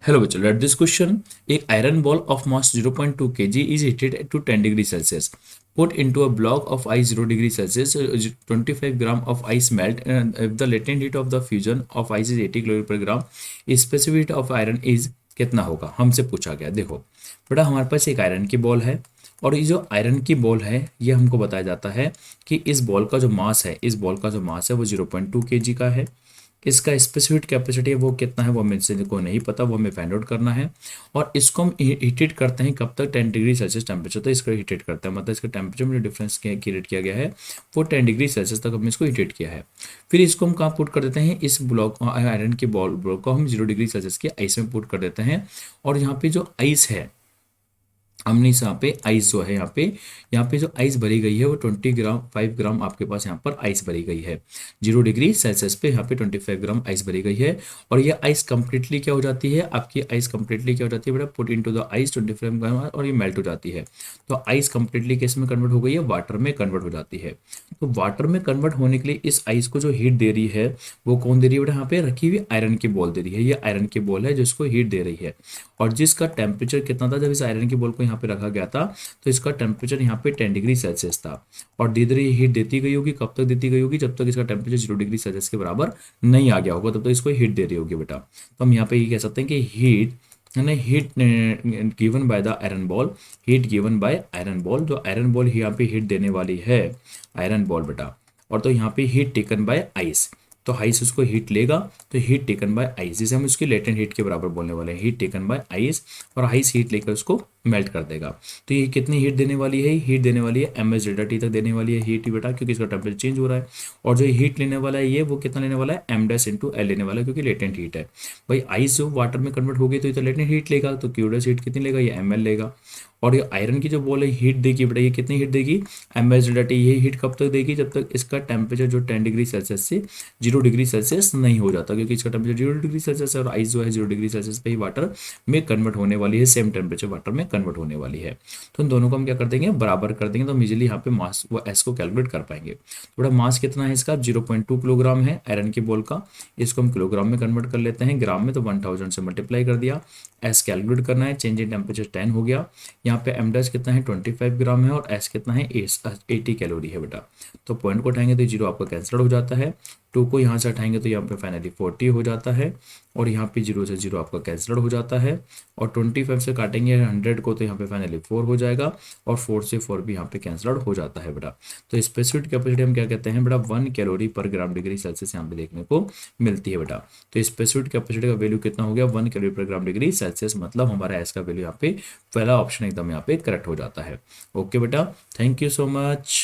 Hello बच्चों, let this question. एक iron ball of mass 0.2 kg is heated to 10 degree Celsius. Put into a block of ice 0 degree Celsius. 25 gram of ice melt. And if the latent heat of the fusion of ice is 80 calorie per gram, specific heat of iron is कितना होगा, हमसे पूछा गया। देखो बेटा, हमारे पास एक iron की बॉल है और ये जो आयरन की बॉल है ये हमको बताया जाता है कि इस बॉल का जो मास है, इस बॉल का जो मास है वो 0.2 kg का है। इसका स्पेसिफिक कैपेसिटी है वो कितना है वो हमें से को नहीं पता, वो हमें फाइंड आउट करना है। और इसको हम हीटेड करते हैं कब तक, 10 डिग्री सेल्सियस टेम्परेचर तक इसको हीटेड करते हैं। मतलब इसका टेम्परेचर में जो डिफरेंस क्रिएट किया गया है वो 10 डिग्री सेल्सियस तक हमने इसको हीटेड किया है। फिर इसको हम कहाँ पुट कर देते हैं, इस ब्लॉक आयरन की बॉल ब्लॉक को हम 0 डिग्री सेल्सियस के आइस में पुट कर देते हैं। और यहाँ पे जो आइस है, हमने इस यहाँ पे आइस जो है यहाँ पे जो आइस भरी गई है वो 5 ग्राम आपके पास यहाँ पर आइस भरी गई है। 0 डिग्री सेल्सियस पे यहाँ पे 25 ग्राम आइस भरी गई है। और ये आइस कंप्लीटली क्या हो जाती है, आपकी आइस कंप्लीटली क्या हो जाती है बेटा, पुट इनटू द आइस 25 ग्राम और ये मेल्ट हो जाती है। तो आइस कंप्लीटली किस में कन्वर्ट हो गई है, वाटर में कन्वर्ट हो जाती है। तो वाटर में कन्वर्ट होने के लिए इस आइस को जो हीट दे रही है वो कौन दे रही है बेटा, यहाँ पे रखी हुई आयरन की बॉल दे रही है। ये आयरन की बॉल है जिसको हीट दे रही है। और जिसका टेम्परेचर कितना था जब इस आयरन की बॉल को यहाँ पे रखा गया था, तो इसका टेम्परेचर यहाँ पे 10 डिग्री सेल्सियस था। और धीरे धीरे हीट देती गई होगी, कब तक देती गई होगी, जब तक इसका टेम्परेचर 0 डिग्री सेल्सियस के बराबर नहीं आ गया होगा तब तक इसको हीट दे रही होगी बेटा। तो हम यहाँ पे ये कह सकते हैं कि हीट है ना, heat given by the iron ball, heat given by iron ball. जो आयरन बॉल यहाँ पे हीट देने वाली है, आयरन बॉल बेटा, और तो यहाँ पे हीट टेकन बाय आइस। तो आइस उसको हीट लेगा, तो हीट टेकन बाय आइस, जिसे हम उसकी लेटेंट हीट के बराबर बोलने वाले हैं, हीट टेकन बाय आइस। और आइस हीट लेकर उसको मेल्ट कर देगा। तो ये कितनी हीट देने वाली है, हीट देने वाली है एम एस डेल्टा टी तक देने वाली है हीट बेटा, क्योंकि इसका टेम्परेचर चेंज हो रहा है। और जो हीट लेने वाला है ये वो कितना लेने वाला है, एम डैश इंटू एल लेने वाला है, क्योंकि लेटेंट हीट है। भाई आइस जो वाटर में कन्वर्ट हो गई तो ये तो लेटेंट हीट लेगा, तो क्यू डैश हीट कितनी लेगा, ये एम एल लेगा। और ये आयरन की जो बॉल है हीट देगी बेटा, ये कितनी हीट देगी, एम एस डेल्टा टी। ये हीट कब तक देगी, जब तक इसका टेम्परेचर जो 10 डिग्री सेल्सियस से 0 डिग्री सेल्सियस नहीं हो जाता, क्योंकि इसका टेम्परेचर 0 डिग्री सेल्सियस है और आइस जो है 0 डिग्री सेल्सियस पे ही वाटर में कन्वर्ट होने वाली है, सेम टेम्परेचर वाटर में कन्वर्ट होने वाली है। तो इन दोनों को हम क्या कर देंगे, बराबर कर देंगे, तो हम इजीली यहाँ पे मास वो एस को कैलकुलेट कर पाएंगे। थोड़ा मास कितना है इसका, 0.2 किलोग्राम है आयरन की बॉल का। इसको हम किलोग्राम में कन्वर्ट कर लेते हैं, ग्राम में तो 1000 से मल्टीप्लाई कर दिया। एस कैलकुलेट करना है, चेंज इन टेम्परेचर 10 हो गया। यहाँ पे एम डैश कितना है 25 ग्राम है और एस कितना है 80 कैलोरी है बेटा। तो पॉइंट को उठाएंगे तो जीरो आपका कैंसिल हो जाता है, 2 को यहाँ से हटाएंगे तो यहाँ पे फाइनली 40 हो जाता है। और यहाँ पे 0 से 0 आपका कैंसिल हो जाता है। और 25 से काटेंगे 100 को तो यहाँ पे फाइनली 4 हो जाएगा। और 4 से 4 भी यहाँ पे कैंसिल हो जाता है बेटा। तो स्पेसिफिक कैपेसिटी हम क्या कहते हैं बेटा, 1 कैलोरी पर ग्राम डिग्री सेल्सियस यहाँ पे देखने को मिलती है बेटा। तो स्पेसिफिक कैपेसिटी का वैल्यू कितना हो गया, 1 कैलोरी पर ग्राम डिग्री सेल्सियस। मतलब हमारा एस का वैल्यू यहाँ पे पहला ऑप्शन एकदम यहाँ पे करेक्ट हो जाता है। ओके बेटा, थैंक यू सो मच।